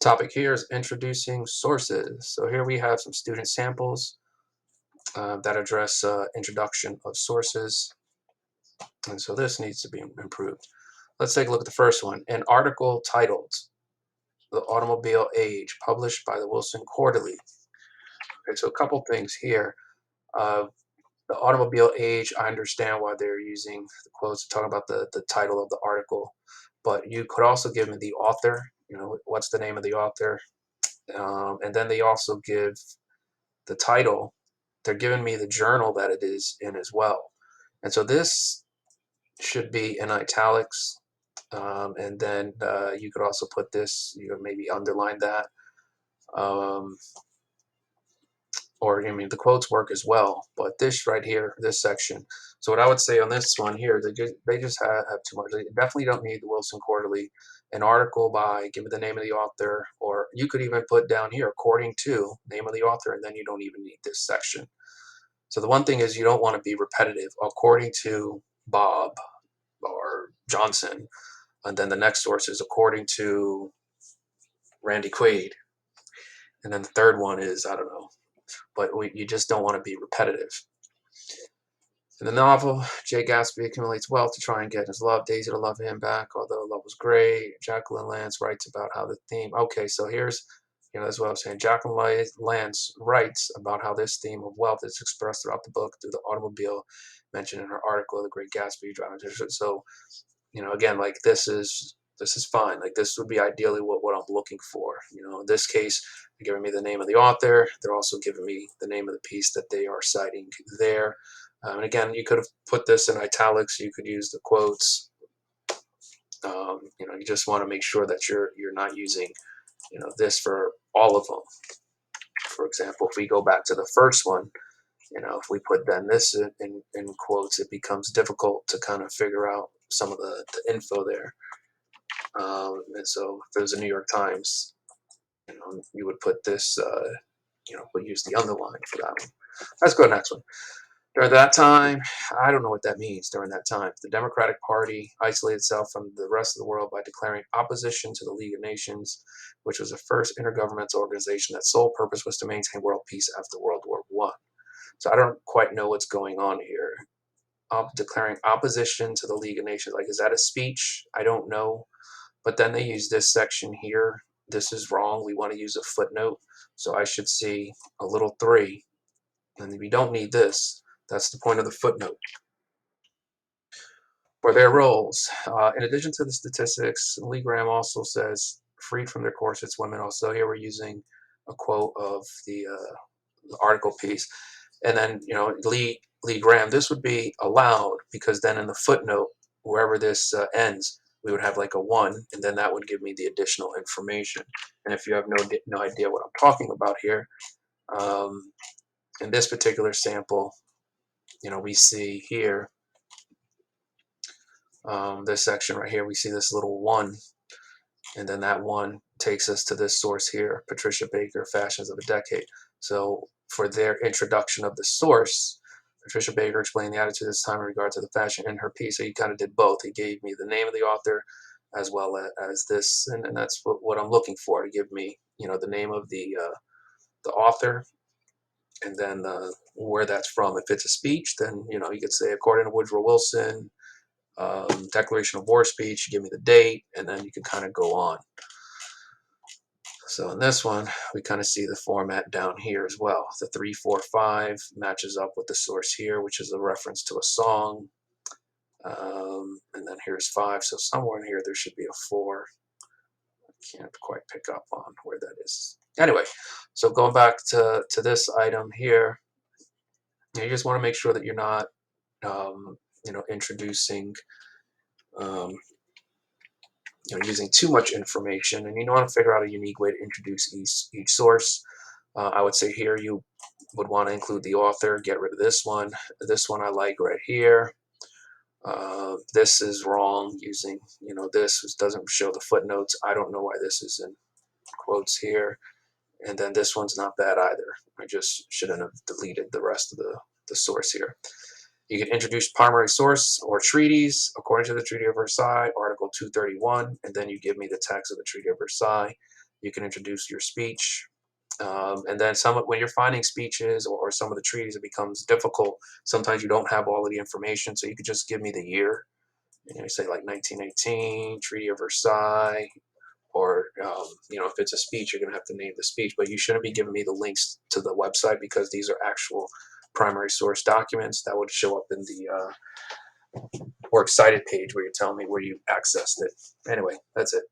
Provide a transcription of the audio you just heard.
Topic here is introducing sources. So here we have some student samples that address introduction of sources. And so this needs to be improved. Let's take a look at the first one. An article titled The Automobile Age, published by the Wilson Quarterly. Okay, so a couple things here. Uh, the automobile age, I understand why they're using the quotes to talk about the title of the article, but you could also give me the author, what's the name of the author? And then they also give the title. They're giving me the journal that it is in as well. And so this should be in italics. And then you could also put this, maybe underline that. Um, or, I mean, the quotes work as well. But this right here, this section. So what I would say on this one here, they just have too much. They definitely don't need the Wilson Quarterly. An article by, give me the name of the author, or you could even put down here, according to, name of the author, and then you don't even need this section. So the one thing is you don't want to be repetitive. According to Bob or Johnson, and then the next source is according to Randy Quaid, and then the third one is, I don't know, but you just don't want to be repetitive. In the novel, Jay Gatsby accumulates wealth to try and get his love, Daisy to love him back, although love was great. Jacqueline Lance writes about how the theme, okay, so here's, that's what I was saying. Jacqueline Lance writes about how this theme of wealth is expressed throughout the book through the automobile mentioned in her article, The Great Gatsby. So, again, like this is fine. Like this would be ideally what I'm looking for. In this case, they're giving me the name of the author. They're also giving me the name of the piece that they are citing there. And again, you could have put this in italics. You could use the quotes. You just want to make sure that you're not using, this for all of them. For example, if we go back to the first one, if we put then this in quotes, it becomes difficult to kind of figure out some of the info there. And so if there's a New York Times, you would put this, would use the underline for that one. Let's go to the next one. During that time, I don't know what that means. During that time, the Democratic Party isolated itself from the rest of the world by declaring opposition to the League of Nations, which was the first intergovernmental organization that sole purpose was to maintain world peace after World War I. So I don't quite know what's going on here. Declaring opposition to the League of Nations, like, is that a speech? I don't know. But then they use this section here. This is wrong. We want to use a footnote. So I should see a little 3. And we don't need this. That's the point of the footnote. For their roles, in addition to the statistics, Lee Graham also says, freed from their corsets, women also. Here we're using a quote of the article piece. And then, Lee Graham, this would be allowed because then in the footnote, wherever this ends, we would have like a 1, and then that would give me the additional information. And if you have no idea what I'm talking about here, in this particular sample, we see here, this section right here, we see this little 1, and then that 1 takes us to this source here, Patricia Baker, Fashions of a Decade. So for their introduction of the source, Patricia Baker explained the attitude this time in regard to the fashion in her piece. So he kind of did both. He gave me the name of the author as well as this, and that's what I'm looking for, to give me, the name of the author, and then where that's from. If it's a speech, then, you could say, according to Woodrow Wilson, Declaration of War speech, you give me the date, and then you can kind of go on. So in this one, we kind of see the format down here as well. The 3, 4, 5 matches up with the source here, which is a reference to a song. And then here's 5. So somewhere in here, there should be a 4. I can't quite pick up on where that is. Anyway, so going back to this item here, you just want to make sure that you're not, introducing, using too much information, and you want to figure out a unique way to introduce each source. I would say here you would want to include the author, get rid of this one. This one I like right here. This is wrong using, this doesn't show the footnotes. I don't know why this is in quotes here. And then this one's not bad either. I just shouldn't have deleted the rest of the source here. You can introduce primary source or treaties according to the Treaty of Versailles, Article 231, and then you give me the text of the Treaty of Versailles. You can introduce your speech. And then when you're finding speeches or some of the treaties, it becomes difficult. Sometimes you don't have all of the information, so you could just give me the year. You say like 1918, Treaty of Versailles, or if it's a speech, you're going to have to name the speech. But you shouldn't be giving me the links to the website, because these are actual primary source documents that would show up in the works cited page where you're telling me where you accessed it. Anyway, that's it.